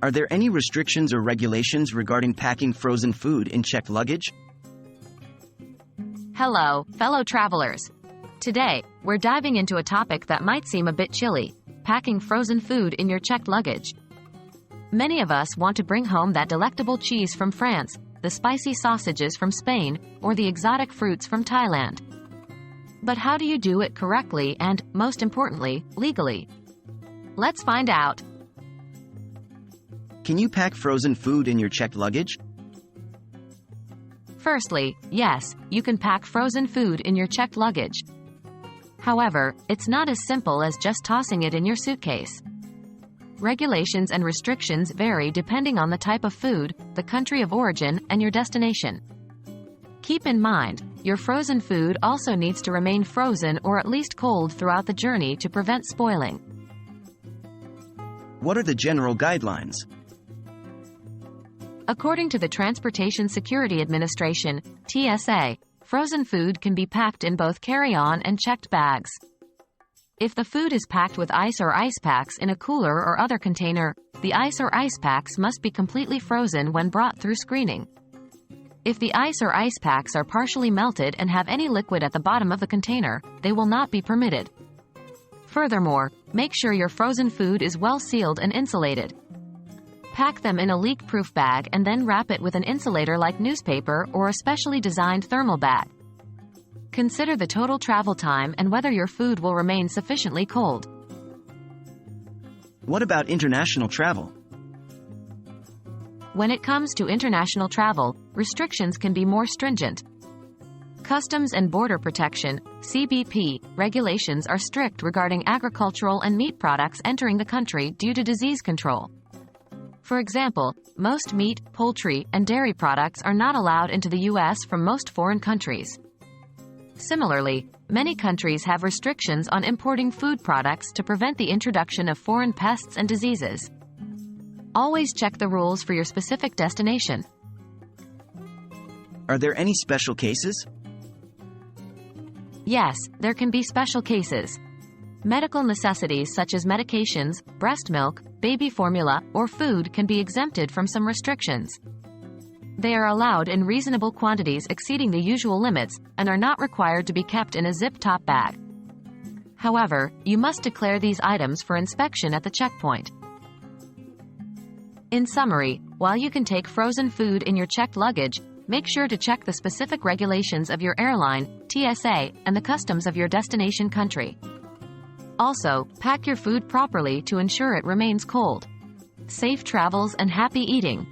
Are there any restrictions or regulations regarding packing frozen food in checked luggage? Hello, fellow travelers. Today, we're diving into a topic that might seem a bit chilly: packing frozen food in your checked luggage. Many of us want to bring home that delectable cheese from France, the spicy sausages from Spain, or the exotic fruits from Thailand. But how do you do it correctly and, most importantly, legally? Let's find out. Can you pack frozen food in your checked luggage? Firstly, yes, you can pack frozen food in your checked luggage. However, it's not as simple as just tossing it in your suitcase. Regulations and restrictions vary depending on the type of food, the country of origin, and your destination. Keep in mind, your frozen food also needs to remain frozen or at least cold throughout the journey to prevent spoiling. What are the general guidelines? According to the Transportation Security Administration, TSA, frozen food can be packed in both carry-on and checked bags. If the food is packed with ice or ice packs in a cooler or other container, the ice or ice packs must be completely frozen when brought through screening. If the ice or ice packs are partially melted and have any liquid at the bottom of the container, they will not be permitted. Furthermore, make sure your frozen food is well sealed and insulated. Pack them in a leak-proof bag and then wrap it with an insulator like newspaper or a specially designed thermal bag. Consider the total travel time and whether your food will remain sufficiently cold. What about international travel? When it comes to international travel, restrictions can be more stringent. Customs and Border Protection (CBP) regulations are strict regarding agricultural and meat products entering the country due to disease control. For example, most meat, poultry, and dairy products are not allowed into the U.S. from most foreign countries. Similarly, many countries have restrictions on importing food products to prevent the introduction of foreign pests and diseases. Always check the rules for your specific destination. Are there any special cases? Yes, there can be special cases. Medical necessities such as medications, breast milk, baby formula, or food can be exempted from some restrictions. They are allowed in reasonable quantities exceeding the usual limits and are not required to be kept in a zip-top bag. However, you must declare these items for inspection at the checkpoint. In summary, while you can take frozen food in your checked luggage, make sure to check the specific regulations of your airline, TSA, and the customs of your destination country. Also, pack your food properly to ensure it remains cold. Safe travels and happy eating!